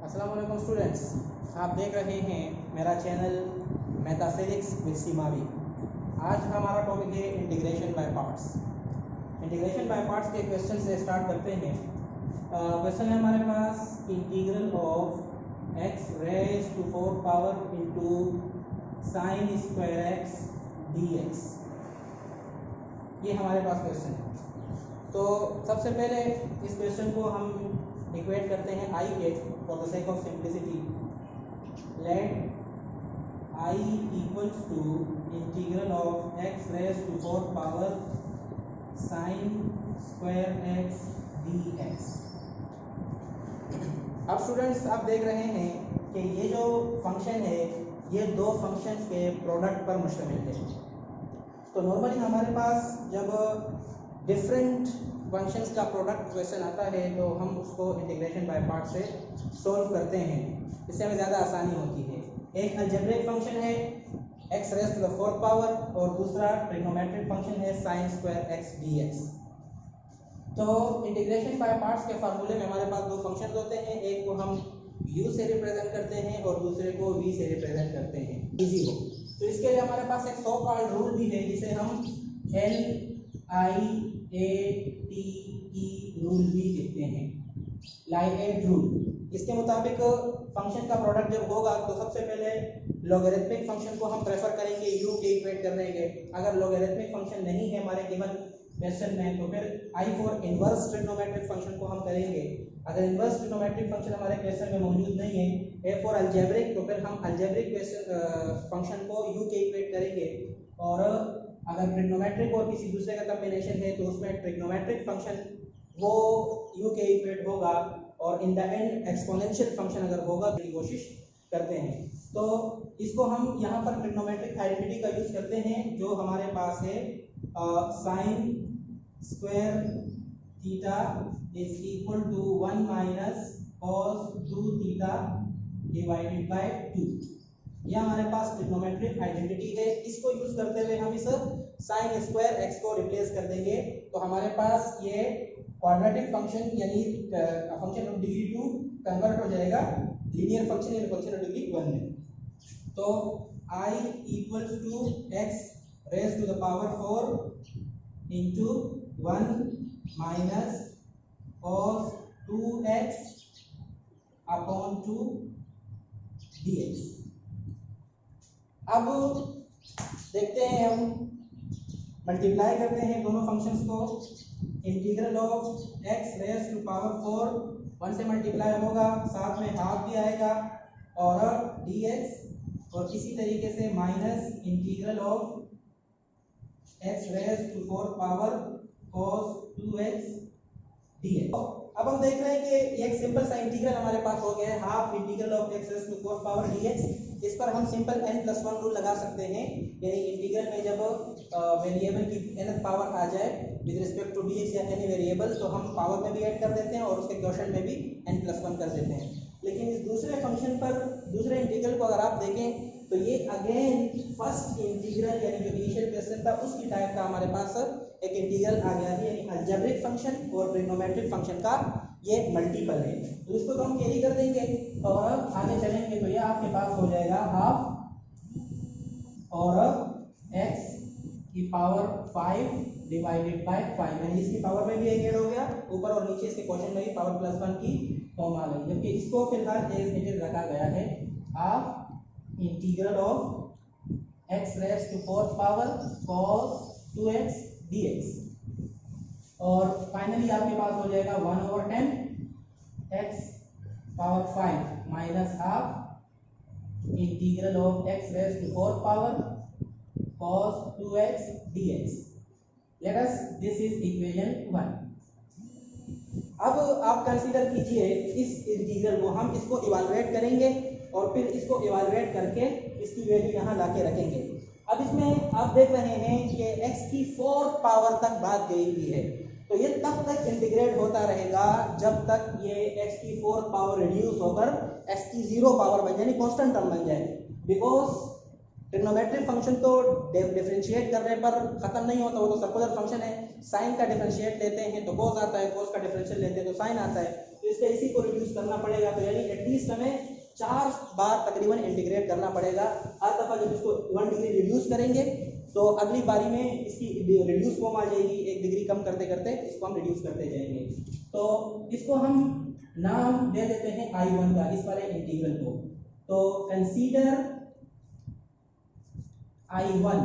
अस्सलाम वालेकुम स्टूडेंट्स, आप देख रहे हैं मेरा चैनल मैथाफिजिक्स विद सीमावी। आज हमारा टॉपिक है integration by parts. Integration by parts के क्वेश्चन से स्टार्ट करते हैं। क्वेश्चन है हमारे पास integral of x raise to 4 power into sine square x D x. ये हमारे पास क्वेश्चन है। तो सबसे पहले इस क्वेश्चन को हम इक्वेट करते हैं आई के for the sake of simplicity. Let I equals to integral of x raise to 4 power sine square x D X. अब स्टूडेंट्स आप देख रहे हैं कि ये जो फंक्शन है ये दो फंक्शंस के प्रोडक्ट पर मुश्तमिल है। तो नॉर्मली हमारे पास जब डिफरेंट फंक्शंस का प्रोडक्ट क्वेश्चन आता है तो हम उसको इंटीग्रेशन बाय पार्ट से सॉल्व करते हैं। इससे हमें ज़्यादा आसानी होती है। एक अलजेब्रिक फंक्शन है X raise to the 4th power और दूसरा ट्रिग्नोमेट्रिक फंक्शन है sine square x D X. तो इंटीग्रेशन बाय पार्ट्स के फार्मूले में हमारे पास दो फंक्शन होते हैं, एक को हम u से रिप्रेजेंट करते हैं और दूसरे को v से रिप्रेजेंट करते हैं, इजी हो। तो इसके लिए हमारे पास एक सो कॉल्ड रूल भी है जिसे हम LIATE रूल भी कहते हैं, लाइएट रूल। इसके मुताबिक फंक्शन का प्रोडक्ट जब होगा तो सबसे पहले लॉगरिथमिक फंक्शन को हम प्रेफर करेंगे u के इक्वेट करने के। अगर लॉगरिथमिक फंक्शन नहीं है हमारे गिवन क्वेश्चन में तो फिर I for inverse trigonometric function को हम करेंगे। अगर इनवर्स ट्रिग्नोमेट्रिक फंक्शन हमारे क्वेश्चन में मौजूद नहीं है, A फॉर अलजेब्रिक, तो फिर हम अलजेब्रिक फंक्शन को u के इक्वेट करेंगे। और अगर ट्रिग्नोमेट्रिक और किसी दूसरे का कॉम्बिनेशन है तो उसमें ट्रिग्नोमेट्रिक फंक्शन वो u के इक्वेट होगा और in the end exponential function अगर होगा तो कोशिश करते हैं। तो इसको हम यहाँ पर ट्रिग्नोमेट्रिक आइडेंटिटी का यूज करते हैं जो हमारे पास है sine square theta is equal to 1 minus cos 2 theta divided by 2। यह हमारे पास ट्रिग्नोमेट्रिक आइडेंटिटी है। इसको यूज करते हुए हम इस साइन स्क्वायर एक्स को रिप्लेस कर देंगे तो हमारे पास ये क्वाड्रेटिक फंक्शन यानी फंक्शन ऑफ डिग्री 2 कन्वर्ट हो जाएगा लीनियर फंक्शन यानी फंक्शन ऑफ डिग्री 1 में। तो I equals to X raise to the power 4 into 1 minus cos 2x upon 2 dx। अब देखते हैं, हम मल्टीप्लाई करते हैं दोनों फंक्शंस को। Integral of x raise to power 4 1 से मल्टीप्लाई होगा, साथ में हाफ भी आएगा और dx और इसी तरीके से minus integral of x raise to 4 power cos 2x dx। अब हम देख रहे हैं कि एक सिंपल सा इंटीग्रल हमारे पास हो गया है, half integral of x raise to 4 power dx। इस पर हम सिंपल n+1 रूल लगा सकते हैं, यानी इंटीग्रल में जब वेरिएबल की nth पावर आ जाए विद रिस्पेक्ट टू dx या एनी वेरिएबल तो हम पावर में भी ऐड कर देते हैं और उसके क्वोशंट में भी n+1 कर देते हैं। लेकिन इस दूसरे फंक्शन पर दूसरे इंटीग्रल को अगर आप देखें तो ये अगेन फर्स्ट इंटीग्रल यानी जो इनिशियल क्वेश्चन था उसकी टाइप का हमारे पास एक इंटीग्रल आ गया है, यानी अलजेब्रिक फंक्शन और ट्रिग्नोमेट्रिक फंक्शन का ये मल्टीपल है। तो इसको तो हम कैरी कर देंगे और आगे चलेंगे तो ये आपके पास हो जाएगा हाफ और x की पावर 5 डिवाइडेड बाय 5, यानी इसकी पावर में भी एक ऐड हो गया ऊपर और नीचे इसके क्वोशंट में भी पावर +1 की फॉर्म आ गई। जबकि इसको फिलहाल एज इट इज रखा गया है half integral of x raise to 4th power cos 2x dx। और फाइनली आपके पास हो जाएगा 1/10 x power 5 minus half integral of x raise to 4th power cos 2x dx। Let us this is equation 1। अब आप consider कीजिए इस integral को, हम इसको इवैल्यूएट करेंगे और फिर इसको इवैल्यूएट करके इसकी वैल्यू यहाँ लाके रखेंगे। अब इसमें आप देख रहे हैं कि x की 4th पावर तक बात गई हुई है, तो ये तब तक इंटीग्रेट होता रहेगा जब तक ये x की 4th पावर रिड्यूस होकर x की 0 पावर बन जाए, यानी कांस्टेंट टर्म बन जाए। बिकॉज ट्रिग्नोमेट्रिक फंक्शन तो डिफरेंशिएट करने पर खत्म नहीं होता, वो तो सर्कुलर फंक्शन है। साइन का डिफरेंशिएट लेते हैं तो कोस आता है, कोस का डिफरेंशियल लेते हैं तो साइन आता है। तो इसलिए इसी को रिड्यूस करना पड़ेगा। तो यानी एटलीस्ट हमें 4 बार तकरीबन इंटीग्रेट करना पड़ेगा। हर दफ़ा जब इसको 1 डिग्री रिड्यूस करेंगे तो अगली बारी में इसकी रिड्यूस फॉर्म आ जाएगी, 1 डिग्री कम करते करते इसको हम रिड्यूस करते जाएंगे। तो इसको हम नाम दे देते हैं I1 का, इस वाले इंटीग्रल को। तो consider I1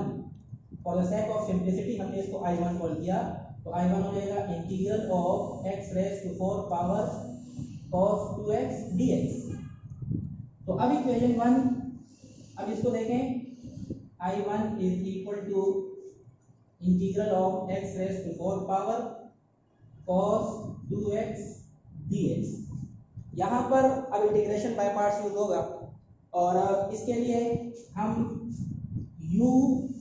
for the sake of simplicity हमने इसको I1 कॉल किया। तो I1 हो जाएगा integral of x raise to 4 power cos 2x dx। तो अब इक्वेशन 1, अब इसको देखें, I1 is equal to integral of x raise to 4 power cos 2x dx। यहाँ पर अब इंटीग्रेशन बाय पार्ट्स यूज होगा और इसके लिए हम u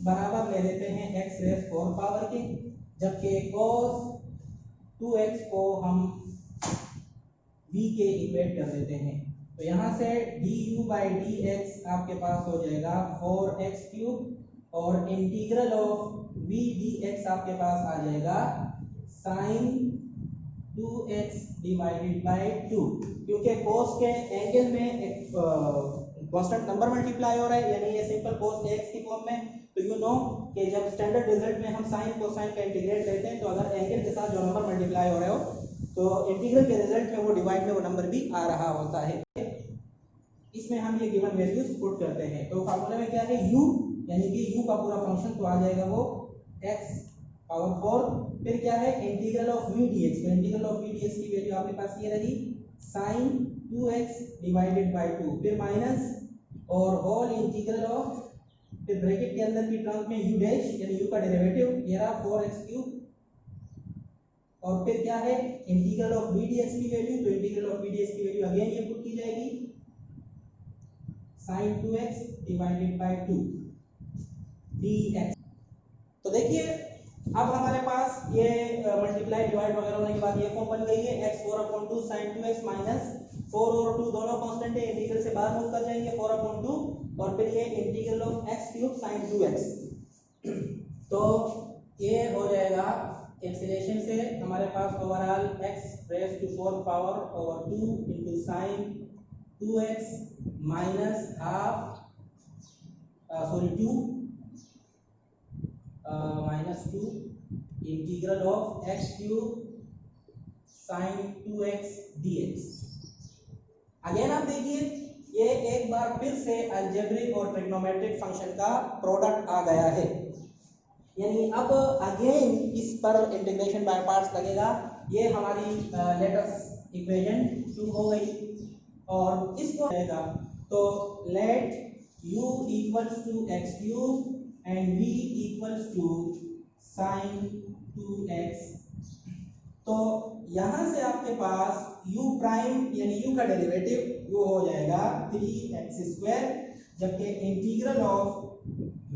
बराबर ले लेते हैं x रेज़ 4 पावर के, जबकि cos 2x को हम v के इक्वेट कर देते हैं। तो यहाँ से du बाई dx आपके पास हो जाएगा 4x क्यूब और इंटीग्रल ऑफ v dx आपके पास आ जाएगा साइन 2x डिवाइडेड बाई 2, क्योंकि cos के एंगल में एक कांस्टेंट नंबर मल्टीप्लाई हो रहा है, यानी ये सिंपल cos ax की फॉर्म में। तो यू नो कि जब स्टैंडर्ड रिजल्ट में हम साइन कोसाइन का इंटीग्रेट लेते हैं तो अगर एंगल के साथ जो नंबर मल्टीप्लाई हो रहे हो तो इंटीग्रल के रिजल्ट में वो डिवाइड में वो नंबर भी आ रहा होता है। इसमें हम ये गिवन वैल्यूज पुट करते हैं। तो फार्मूला में क्या है, u यानी कि u का पूरा फंक्शन तो आ जाएगा वो x पावर 4, फिर क्या है इंटीग्रल ऑफ v dx। तो इंटीग्रल ऑफ v dx की वैल्यू आपके पास ये रही sin 2x डिवाइडेड बाय 2, फिर माइनस और होल इंटीग्रल ऑफ, फिर ब्रैकेट के अंदर की टर्म में u डैश यानी u का डेरिवेटिव ये रहा 4x क्यूब, और फिर क्या है इंटीग्रल ऑफ v dx की वैल्यू। तो इंटीग्रल ऑफ v dx की वैल्यू अगेन ये पुट की जाएगी sin 2x divided by 2 dx। तो देखिए अब हमारे पास ये मल्टीप्लाई डिवाइड वगैरह होने के बाद ये फॉर्म बन गई है x4/2 sin 2x माइनस 4 और 2 दोनों कांस्टेंट है, इंटीग्रल से बाहर मूव कर जाएंगे 4/2 और फिर ये integral of x cube sin 2x। तो ये हो जाएगा एक्सीलरेशन से हमारे पास overall x raise to 4 power और 2 into sin 2x minus half 2 minus 2 integral of x cube sin 2x dx। Again आप देखिए ये एक बार फिर से अलजेब्रिक और ट्रिग्नोमेट्रिक फंक्शन का प्रोडक्ट आ गया है, यानी अब अगेन इस पर इंटीग्रेशन बाय पार्ट्स लगेगा। ये हमारी लेटेस्ट इक्वेशन 2 हो गई और इसको रहेगा। तो let u equals to x cube and v equals to sin 2x। तो यहाँ से आपके पास u प्राइम यानी u का डेरिवेटिव वो हो जाएगा 3x², जबकि इंटीग्रल ऑफ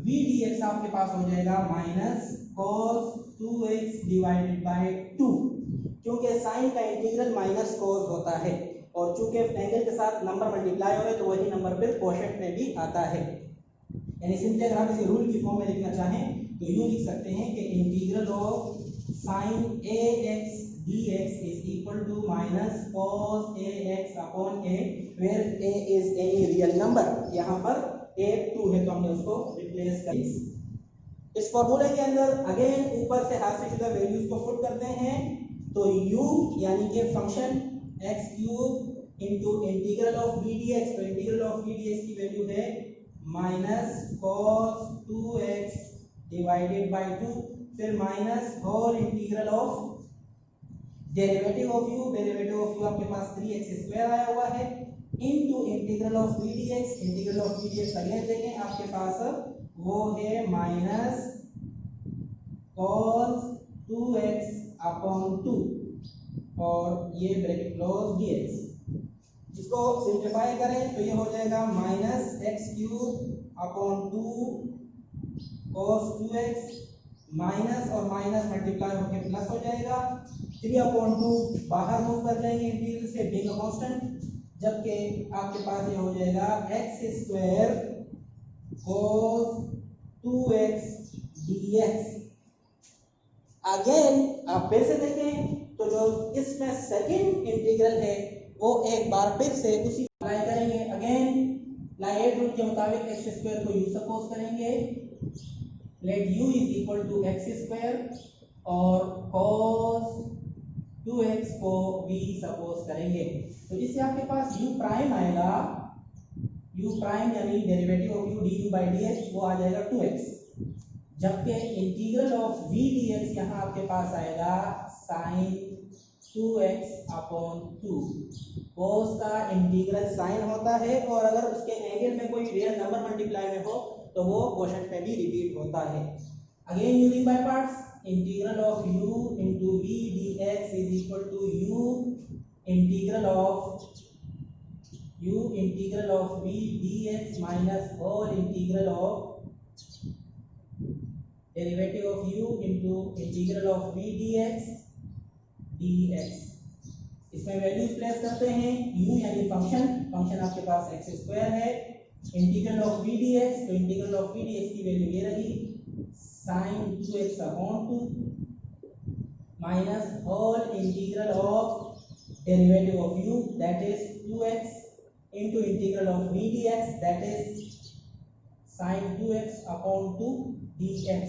v dx आपके पास हो जाएगा minus cos 2x divided by 2, क्योंकि साइन का इंटीग्रल माइनस cos होता है और चूंकि एंगल के साथ नंबर मल्टीप्लाई हो रहे तो वही नंबर फिर कोशेंट में भी आता है। यानी सिंपली अगर आप इसे रूल की फॉर्म में लिखना चाहें तो यूं लिख सकते हैं कि integral of sin ax dx is equal to minus cos ax upon a, where a is any real number। यहाँ पर a 2 है तो हमने उसको रिप्लेस कर दिया। इस फॉर्मूले के अंदर अगेन ऊपर से हाथ से शुदा वैल्यूज को पुट करते हैं। तो u यानी कि function x cube into integral of v dx। तो इंटीग्रल ऑफ v dx की वैल्यू है minus cos 2x divided by 2, फिर minus whole integral of derivative of u आपके पास 3x² आया हुआ है into integral of v dx। Integral of v dx again देखें आपके पास वो है माइनस cos 2x अपॉन 2 और ये ब्रैकेट क्लोज dx। इसको सिंप्लीफाई करें तो ये हो जाएगा minus x cube upon 2 cos 2x, minus और माइनस मल्टीप्लाई होकर प्लस हो जाएगा, 3/2 बाहर मूव कर जाएंगे इंटीग्रल से बीइंग अ कांस्टेंट, जबकि आपके पास ये हो जाएगा x² cos 2x dx। Again आप फिर से देखें तो जो इसमें सेकंड इंटीग्रल है वो एक बार फिर से उसी अप्लाई करेंगे। अगेन लाइट रूल के मुताबिक एक्स स्क्वायर को यू सपोज करेंगे, let u is equal to x square, और cos 2x को v सपोज करेंगे। तो इससे आपके पास u प्राइम आएगा, u प्राइम यानी derivative of u du by dx वो आ जाएगा 2x, जबकि इंटीग्रल ऑफ v dx यहाँ आपके पास आएगा साइन 2x अपॉन 2। cos का इंटीग्रल साइन होता है और अगर उसके एंगल में कोई रियल नंबर मल्टीप्लाई में हो तो वो क्वोशंट में भी रिपीट होता है। Again using by parts, integral of u into v dx is equal to u integral of v dx minus whole integral of derivative of u into integral of v dx dx। इसमें values place करते हैं, u यानी function आपके पास x square है, integral of v dx, तो integral of v dx की value ये रही sine 2x upon 2 minus whole integral of derivative of u that is 2x into integral of v dx that is sin 2x upon 2 dx।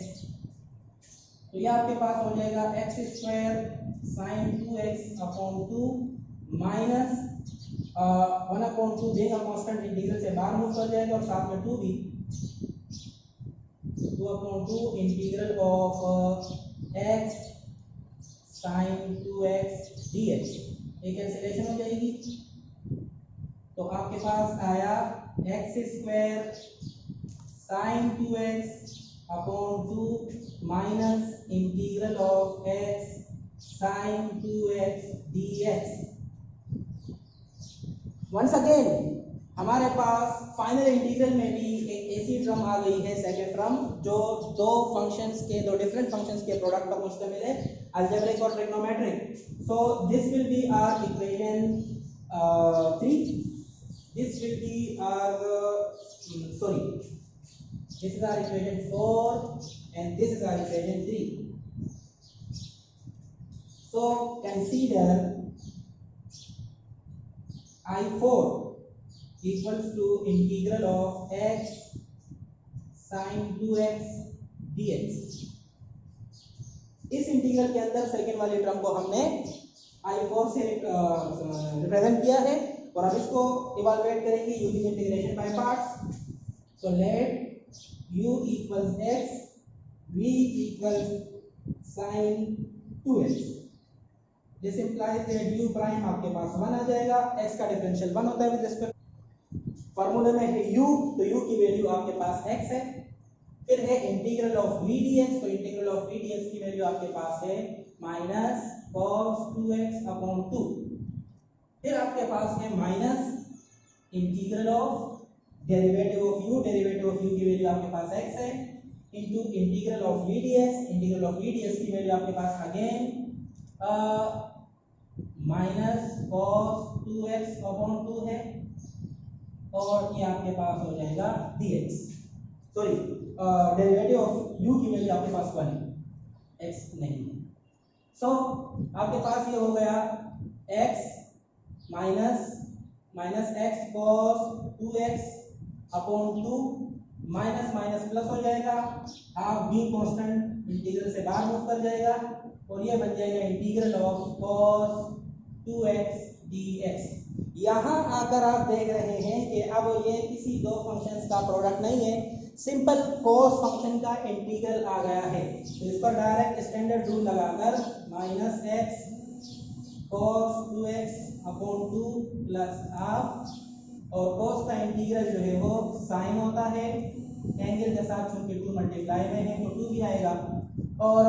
तो ये आपके पास हो जाएगा x square sine 2x upon 2 minus 1/2 देगा constant, integral से बाहर move कर जाएगा और साथ में 2 भी, 2/2 integral of x sine 2x dx। ये कैंसिलेशन हो जाएगी, तो आपके पास आया x square sine 2x upon 2 minus integral of x sine 2x dx। Once again हमारे पास फाइनल इंटीग्रल में भी एक ऐसी टर्म आ गई है, सेकंड टर्म, जो दो डिफरेंट फंक्शंस के प्रोडक्ट पर मुश्तमिल है, अलजेब्रिक और trigonometric. So this will be our equation 3। This will be our this is our equation 4 and this is our equation 3. So consider I4 equals to integral of x sin 2x dx। इस integral के अंदर second वाली term को हमने I4 से represent किया है और अब इसको इवैल्यूएट करेंगे using integration by parts. So let u equals x, v equals sin 2x। This implies that u prime आपके पास 1 आ जाएगा, x का डिफरेंशियल 1 होता है विद रिस्पेक्ट, फार्मूले में है u, तो u की वैल्यू आपके पास x है। फिर है इंटीग्रल ऑफ v dx, तो इंटीग्रल ऑफ v dx की वैल्यू आपके पास है माइनस cos 2x अपॉन 2। फिर आपके पास है minus integral of derivative of u, derivative of u की वैल्यू आपके पास x है, into integral of v dx, integral of v dx की वैल्यू आपके पास again minus cos 2x upon 2 है, और ये आपके पास हो जाएगा dx। Sorry, derivative of u की वैल्यू आपके पास 1 है, x नहीं है। सो आपके पास ये हो गया x minus x cos 2x upon 2 minus minus plus हो जाएगा, हाफ b कांस्टेंट इंटीग्रल से बाहर मूव कर जाएगा और ये बन जाएगा integral of cos 2x dx। यहाँ आकर आप देख रहे हैं कि अब ये किसी दो फंक्शंस का प्रोडक्ट नहीं है, सिंपल cos फंक्शन का इंटीग्रल आ गया है। तो इस पर डायरेक्ट स्टैंडर्ड रूल लगाकर minus x cos 2x upon 2 plus half, और cos का इंटीग्रल जो है वो साइन होता है, एंगल के साथ चूंकि 2 मल्टीप्लाई में है तो 2 भी आएगा, और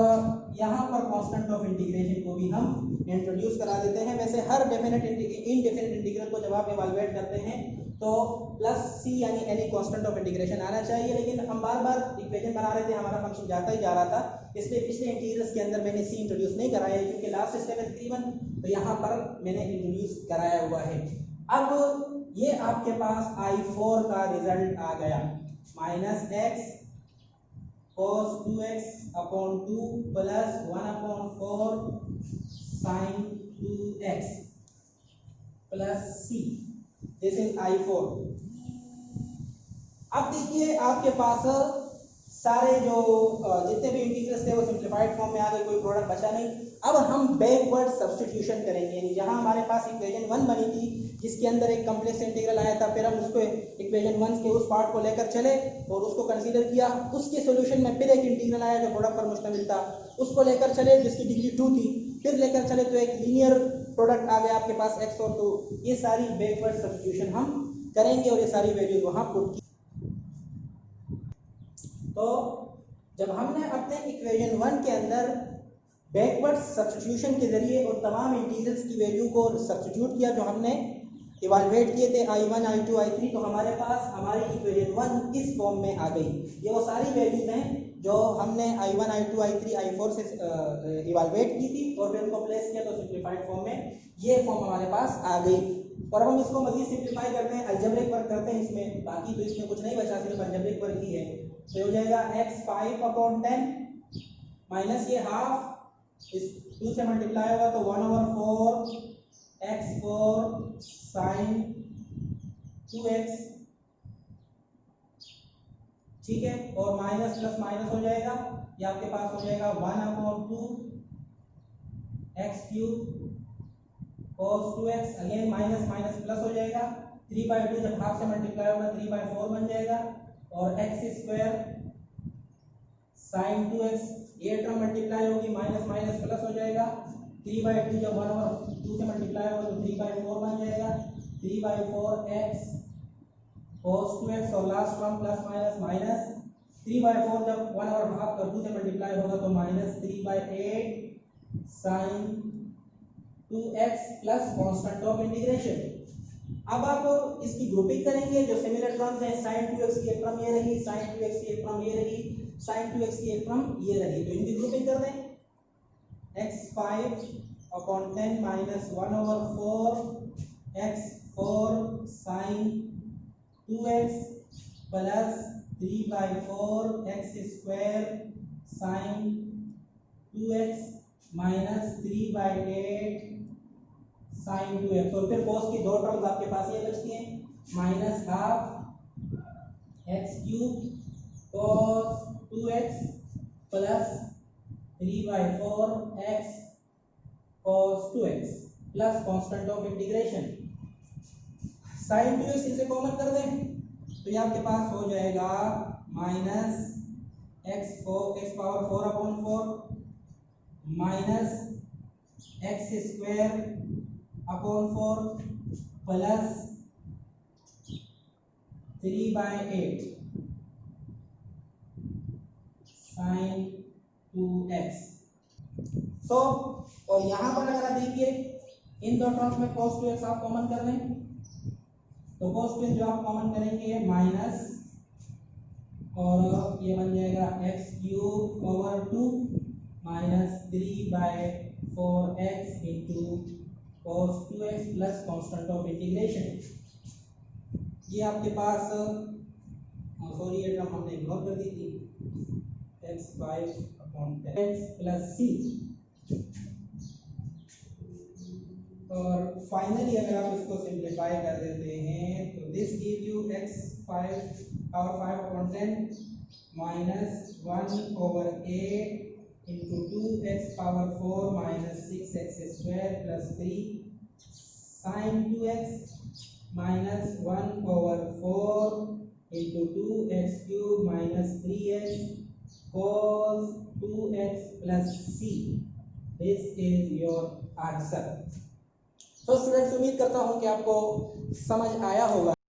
यहाँ पर कांस्टेंट ऑफ इंटीग्रेशन को भी हम इंट्रोड्यूस करा देते हैं। वैसे हर डेफिनेट इनडेफिनेट इंटीग्रल को जब आप इवैल्यूएट करते हैं तो प्लस सी यानी एनी कांस्टेंट ऑफ इंटीग्रेशन आना चाहिए, लेकिन हम बार बार इक्वेशन बना रहे थे, हमारा फंक्शन जाता ही जा रहा था, इसलिए पिछले इंटीग्रल्स के अंदर मैंने सी इंट्रोड्यूस नहीं कराया है क्योंकि लास्ट स्टेप है तकरीबन, तो यहाँ पर मैंने इंट्रोड्यूस कराया हुआ है। अब ये आपके पास I4 का रिजल्ट आ गया, minus x cos 2x upon 2 plus 1/4 sin 2x। Plus C, this is I4। अब देखिए आपके पास सारे जो जितने भी इंटीग्रल्स थे वो सिंप्लीफाइड फॉर्म में आ गए, कोई प्रोडक्ट बचा नहीं। अब हम बैकवर्ड सब्स्टिट्यूशन करेंगे, यानी जहां हमारे पास इक्वेशन 1 बनी थी जिसके अंदर एक कम्प्लेक्स इंटीग्रल आया था, फिर हम उसको इक्वेशन 1 के उस पार्ट को लेकर चले और उसको कंसीडर किया, उसके सॉल्यूशन में फिर एक इंटीग्रल आया जो प्रोडक्ट पर मुश्तमिल था, उसको लेकर चले जिसकी डिग्री 2 थी, फिर लेकर चले तो एक लीनियर प्रोडक्ट आ गया आपके पास x और 2। ये सारी बैकवर्ड सब्स्टिट्यूशन हम करेंगे और ये सारी वैल्यूज वहां पुट की। तो जब हमने अपने इक्वेशन 1 के अंदर बैकवर्ड सब्स्टिट्यूशन के जरिए और तमाम इंटीग्रल्स की वैल्यू को सब्स्टिट्यूट किया जो हमने इवाल्युएट किए थे I1 I2 I3, तो हमारे पास हमारी इक्वेशन 1 इस फॉर्म में आ गई। ये वो सारी वैल्यूज हैं जो हमने I1 I2 I3 I4 से इवाल्युएट की थी और फिर उनको प्लेस किया तो सिंप्लीफाइड फॉर्म में ये फॉर्म हमारे पास आ गई। और अब हम इसको मजीद सिंप्लीफाई करते हैं, अलजेब्रिक वर्क करते हैं इसमें, बाकी तो इसमें कुछ नहीं बचा, सिर्फ अलजेब्रिक वर्क ही है। तो हो जाएगा x5/10 माइनस ये हाफ, इस 2 से मल्टीप्लाई होगा तो 1/4 x4 sin 2x, ठीक है, और माइनस प्लस माइनस हो जाएगा, ये आपके पास हो जाएगा 1/2 x³ cos 2x, again minus minus plus हो जाएगा, 3/2 जब हाफ से मल्टीप्लाई होगा 3/4 बन जाएगा, और x² sin 2x, ये टर्म मल्टीप्लाई होगी माइनस माइनस प्लस हो जाएगा, 3/2 जब 1/2 से मल्टीप्लाई होगा तो 3/4 बन जाएगा, 3/4x cos 2x, और last term plus minus minus, 3/4 जब 1/2 से मल्टीप्लाई होगा तो minus 3/8 sin 2x plus constant of integration. अब आप इसकी ग्रुपिंग करेंगे, जो सिमिलर टर्म्स हैं, sin 2x की एक टर्म ये रही, sin 2x की एक टर्म ये रही, sin 2x की एक टर्म ये रही, तो इनकी ग्रुपिंग कर दें। x5/10 minus 1/4 x4 sin 2x plus 3/4 x² sin 2x minus 3/8 sin 2x, और फिर cos की दो टर्म्स आपके पास ये बचती हैं, minus half x³ cos 2x plus 3/4 x cos 2x plus constant of integration. sin 2x इसे कॉमन कर दें तो ये आपके पास हो जाएगा minus x⁴/4 minus x² upon 4 plus 3/8 sin 2x। सो और यहाँ पर अगर आप देखिए इन दो टर्म्स में cos 2x आप कॉमन कर लें तो cos 2x जो आप कॉमन करेंगे माइनस, और ये बन जाएगा x³ minus 3/4x into cos 2x plus constant of integration. ये आपके पास सॉरी ये टर्म हमने इग्नोर कर दी थी, x5/10 प्लस c, और फाइनली अगर आप इसको सिंप्लीफाई कर देते हैं तो this give you x5/10 minus 1/8 into 2x⁴ minus 6x² plus 3 sin 2x minus 1/4 into 2x³ minus 3x cos 2x plus c. This is your answer. तो स्टूडेंट्स उम्मीद करता हूँ कि आपको समझ आया होगा।